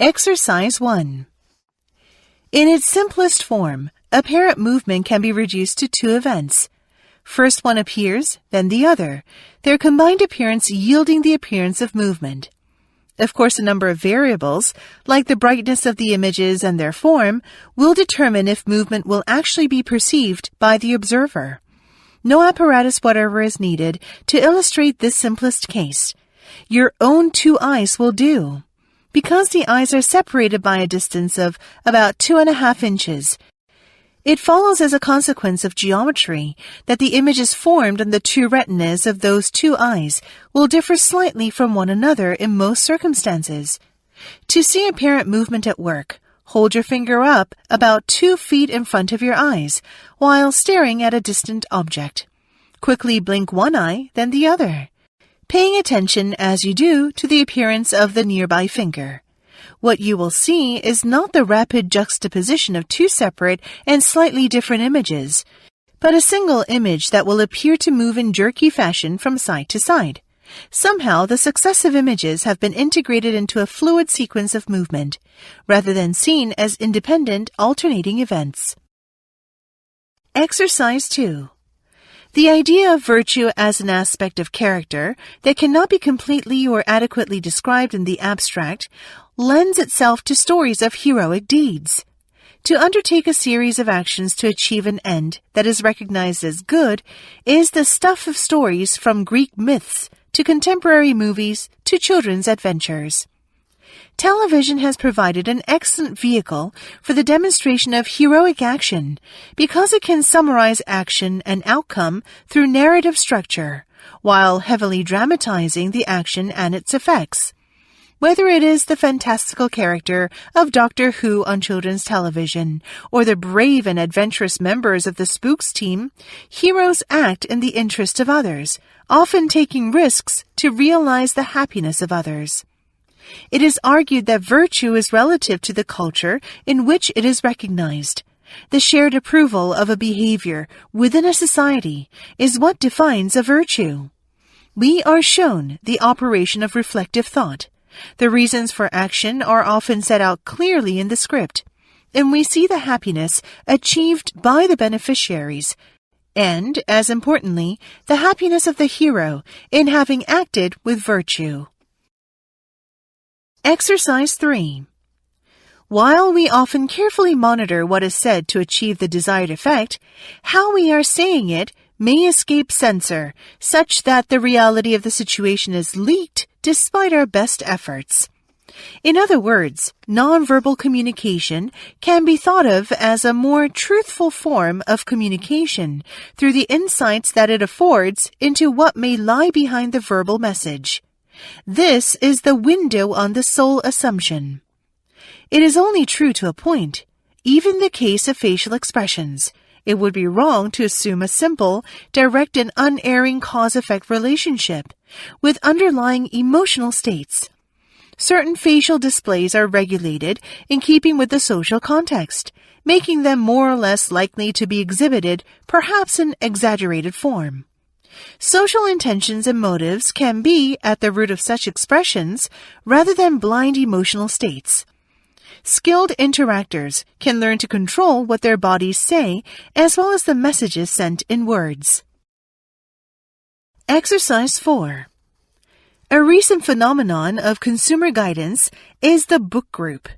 Exercise 1. In its simplest form, apparent movement can be reduced to two events. First one appears, then the other, their combined appearance yielding the appearance of movement. Of course, a number of variables, like the brightness of the images and their form, will determine if movement will actually be perceived by the observer. No apparatus whatever is needed to illustrate this simplest case. Your own two eyes will do. Because the eyes are separated by a distance of about 2.5 inches, it follows as a consequence of geometry that the images formed on the two retinas of those two eyes will differ slightly from one another in most circumstances. To see apparent movement at work, hold your finger up about 2 feet in front of your eyes while staring at a distant object. Quickly blink one eye, then the other, paying attention as you do to the appearance of the nearby finger. What you will see is not the rapid juxtaposition of two separate and slightly different images, but a single image that will appear to move in jerky fashion from side to side. Somehow, the successive images have been integrated into a fluid sequence of movement, rather than seen as independent, alternating events. Exercise 2. The idea of virtue as an aspect of character that cannot be completely or adequately described in the abstract lends itself to stories of heroic deeds. To undertake a series of actions to achieve an end that is recognized as good is the stuff of stories from Greek myths to contemporary movies to children's adventures. Television has provided an excellent vehicle for the demonstration of heroic action because it can summarize action and outcome through narrative structure, while heavily dramatizing the action and its effects. Whether it is the fantastical character of Doctor Who on children's television or the brave and adventurous members of the Spooks team, heroes act in the interest of others, often taking risks to realize the happiness of others. It is argued that virtue is relative to the culture in which it is recognized. The shared approval of a behavior within a society is what defines a virtue. We are shown the operation of reflective thought. The reasons for action are often set out clearly in the script, and we see the happiness achieved by the beneficiaries, and, as importantly, the happiness of the hero in having acted with virtue. Exercise 3. While we often carefully monitor what is said to achieve the desired effect, how we are saying it may escape censor, such that the reality of the situation is leaked despite our best efforts. In other words, nonverbal communication can be thought of as a more truthful form of communication through the insights that it affords into what may lie behind the verbal message. This is the window on the soul assumption. It is only true to a point, even in the case of facial expressions. It would be wrong to assume a simple, direct and unerring cause-effect relationship with underlying emotional states. Certain facial displays are regulated in keeping with the social context, making them more or less likely to be exhibited, perhaps in exaggerated form. Social intentions and motives can be at the root of such expressions rather than blind emotional states. Skilled interactors can learn to control what their bodies say as well as the messages sent in words. Exercise 4. A recent phenomenon of consumer guidance is the book group.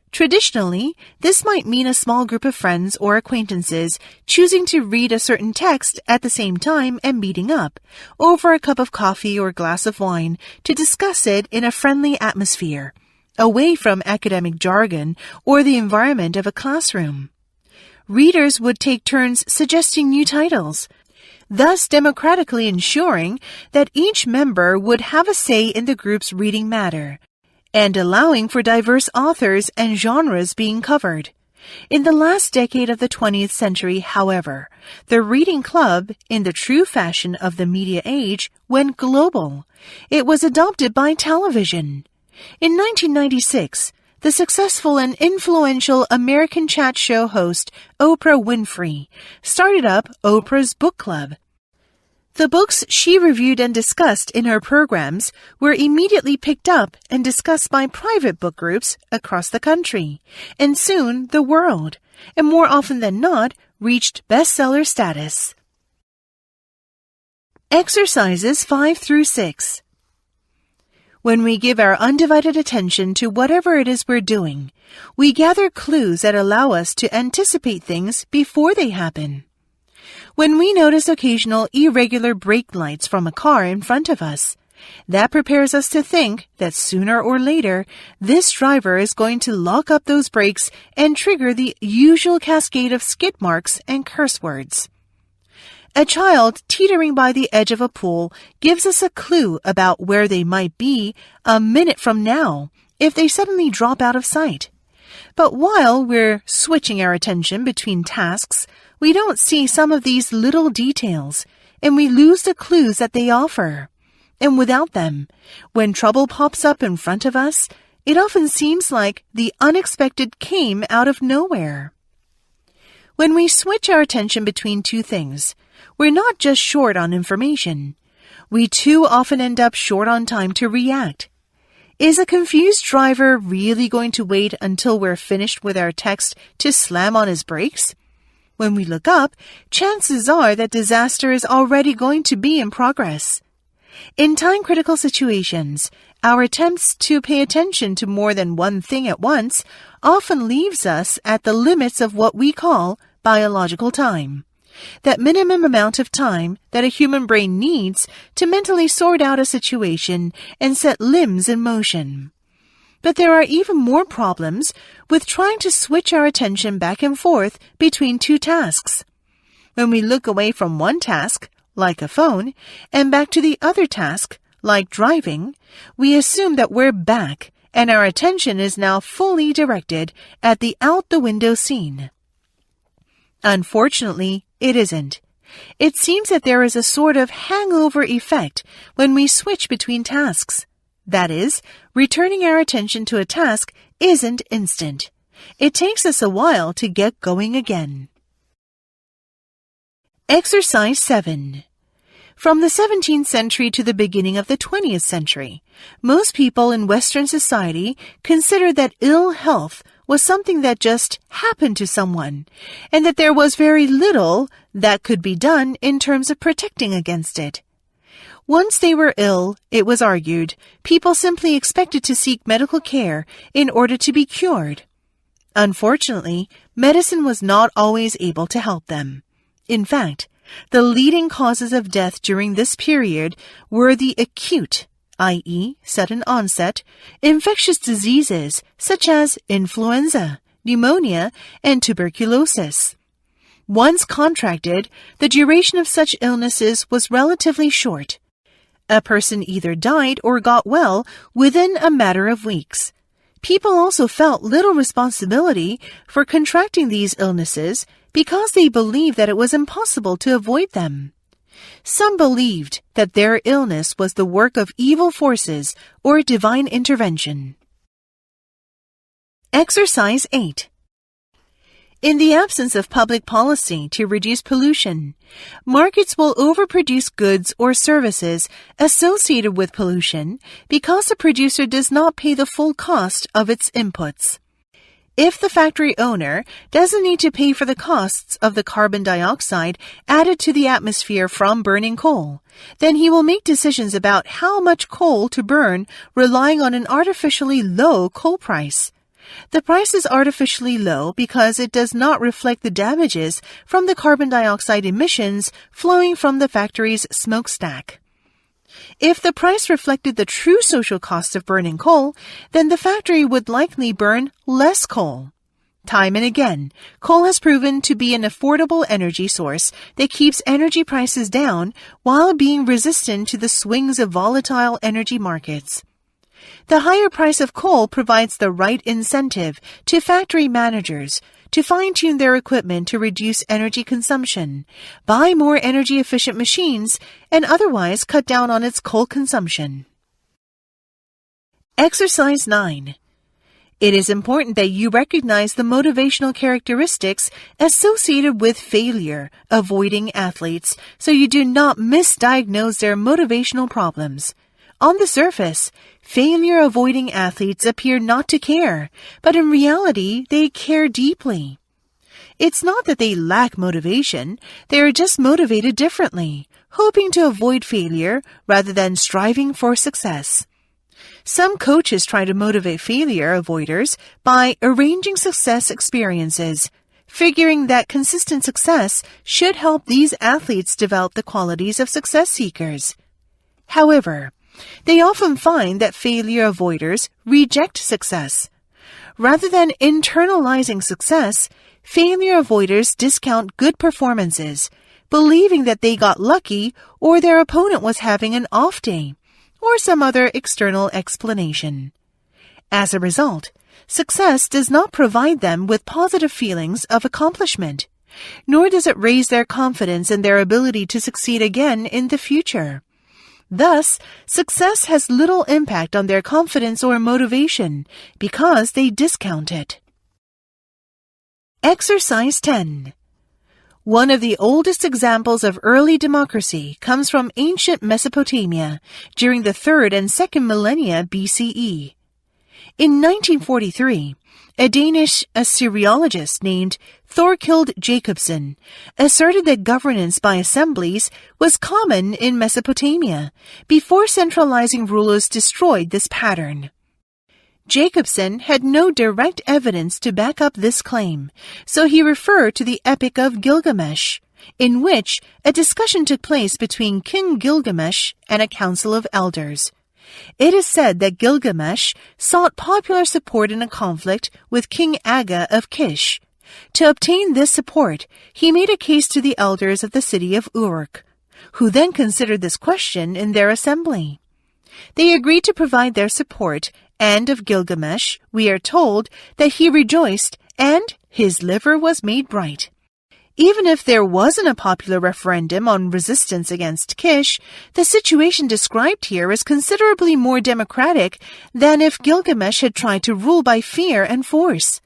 Traditionally, this might mean a small group of friends or acquaintances choosing to read a certain text at the same time and meeting up over a cup of coffee or glass of wine to discuss it in a friendly atmosphere, away from academic jargon or the environment of a classroom. Readers would take turns suggesting new titles, thus democratically ensuring that each member would have a say in the group's reading matter, and allowing for diverse authors and genres being covered. In the last decade of the 20th century, however, the reading club, in the true fashion of the media age, went global. It was adopted by television. In 1996, the successful and influential American chat show host Oprah Winfrey started up Oprah's Book Club. The books she reviewed and discussed in her programs were immediately picked up and discussed by private book groups across the country, and soon the world, and more often than not, reached bestseller status. Exercises 5 through 6. When we give our undivided attention to whatever it is we're doing, we gather clues that allow us to anticipate things before they happen. When we notice occasional irregular brake lights from a car in front of us, that prepares us to think that sooner or later, this driver is going to lock up those brakes and trigger the usual cascade of skid marks and curse words. A child teetering by the edge of a pool gives us a clue about where they might be a minute from now if they suddenly drop out of sight. But while we're switching our attention between tasks, we don't see some of these little details, and we lose the clues that they offer. And without them, when trouble pops up in front of us, it often seems like the unexpected came out of nowhere. When we switch our attention between two things, we're not just short on information. We too often end up short on time to react. Is a confused driver really going to wait until we're finished with our text to slam on his brakes? When we look up, chances are that disaster is already going to be in progress. In time-critical situations, our attempts to pay attention to more than one thing at once often leaves us at the limits of what we call biological time, that minimum amount of time that a human brain needs to mentally sort out a situation and set limbs in motion. But there are even more problems with trying to switch our attention back and forth between two tasks. When we look away from one task, like a phone, and back to the other task, like driving, we assume that we're back and our attention is now fully directed at the out-the-window scene. Unfortunately, it isn't. It seems that there is a sort of hangover effect when we switch between tasks. That is, returning our attention to a task isn't instant. It takes us a while to get going again. Exercise 7. From the 17th century to the beginning of the 20th century, most people in Western society considered that ill health was something that just happened to someone, and that there was very little that could be done in terms of protecting against it. Once they were ill, it was argued, people simply expected to seek medical care in order to be cured. Unfortunately, medicine was not always able to help them. In fact, the leading causes of death during this period were the acute, i.e., sudden onset, infectious diseases such as influenza, pneumonia, and tuberculosis. Once contracted, the duration of such illnesses was relatively short. A person either died or got well within a matter of weeks. People also felt little responsibility for contracting these illnesses because they believed that it was impossible to avoid them. Some believed that their illness was the work of evil forces or divine intervention. Exercise 8. In the absence of public policy to reduce pollution, markets will overproduce goods or services associated with pollution because the producer does not pay the full cost of its inputs. If the factory owner doesn't need to pay for the costs of the carbon dioxide added to the atmosphere from burning coal, then he will make decisions about how much coal to burn relying on an artificially low coal price. The price is artificially low because it does not reflect the damages from the carbon dioxide emissions flowing from the factory's smokestack. If the price reflected the true social cost of burning coal, then the factory would likely burn less coal. Time and again, coal has proven to be an affordable energy source that keeps energy prices down while being resistant to the swings of volatile energy markets. The higher price of coal provides the right incentive to factory managers to fine-tune their equipment to reduce energy consumption, buy more energy-efficient machines, and otherwise cut down on its coal consumption. Exercise 9. It is important that you recognize the motivational characteristics associated with failure-avoiding athletes so you do not misdiagnose their motivational problems. On the surface, failure-avoiding athletes appear not to care, but in reality, they care deeply. It's not that they lack motivation, they are just motivated differently, hoping to avoid failure rather than striving for success. Some coaches try to motivate failure avoiders by arranging success experiences, figuring that consistent success should help these athletes develop the qualities of success seekers. However, they often find that failure avoiders reject success. Rather than internalizing success, failure avoiders discount good performances, believing that they got lucky or their opponent was having an off day, or some other external explanation. As a result, success does not provide them with positive feelings of accomplishment, nor does it raise their confidence in their ability to succeed again in the future. Thus, success has little impact on their confidence or motivation because they discount it. Exercise 10. One of the oldest examples of early democracy comes from ancient Mesopotamia during the 3rd and 2nd millennia BCE. In 1943, a Danish Assyriologist named Thorkild Jacobsen asserted that governance by assemblies was common in Mesopotamia before centralizing rulers destroyed this pattern. Jacobsen had no direct evidence to back up this claim, so he referred to the Epic of Gilgamesh, in which a discussion took place between King Gilgamesh and a council of elders. It is said that Gilgamesh sought popular support in a conflict with King Aga of Kish. To obtain this support, he made a case to the elders of the city of Uruk, who then considered this question in their assembly. They agreed to provide their support, and of Gilgamesh, we are told that he rejoiced and his liver was made bright. Even if there wasn't a popular referendum on resistance against Kish, the situation described here is considerably more democratic than if Gilgamesh had tried to rule by fear and force.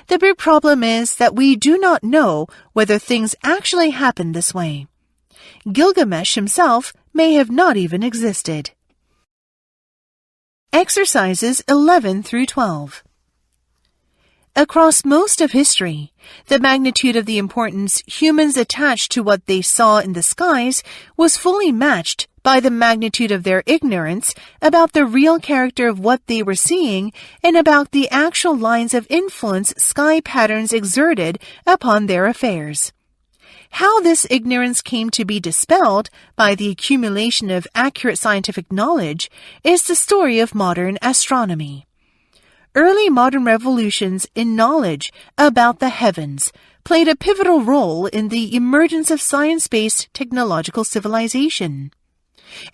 The big problem is that we do not know whether things actually happened this way. Gilgamesh himself may have not even existed. Exercises 11 through 12. Across most of history, the magnitude of the importance humans attached to what they saw in the skies was fully matched by the magnitude of their ignorance about the real character of what they were seeing and about the actual lines of influence sky patterns exerted upon their affairs. How this ignorance came to be dispelled by the accumulation of accurate scientific knowledge is the story of modern astronomy. Early modern revolutions in knowledge about the heavens played a pivotal role in the emergence of science-based technological civilization.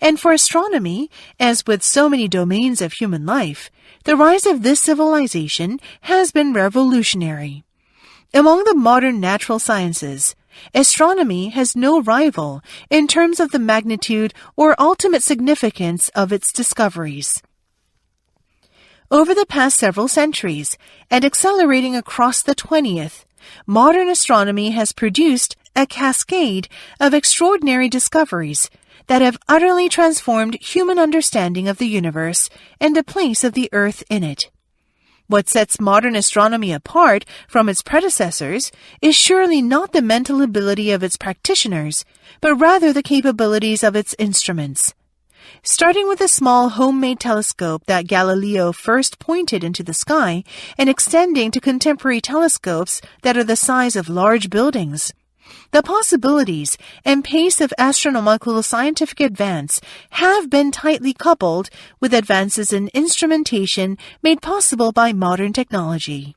And for astronomy, as with so many domains of human life, the rise of this civilization has been revolutionary. Among the modern natural sciences, astronomy has no rival in terms of the magnitude or ultimate significance of its discoveries. Over the past several centuries, and accelerating across the 20th, modern astronomy has produced a cascade of extraordinary discoveries that have utterly transformed human understanding of the universe and the place of the Earth in it. What sets modern astronomy apart from its predecessors is surely not the mental ability of its practitioners, but rather the capabilities of its instruments. Starting with a small homemade telescope that Galileo first pointed into the sky and extending to contemporary telescopes that are the size of large buildings, the possibilities and pace of astronomical scientific advance have been tightly coupled with advances in instrumentation made possible by modern technology.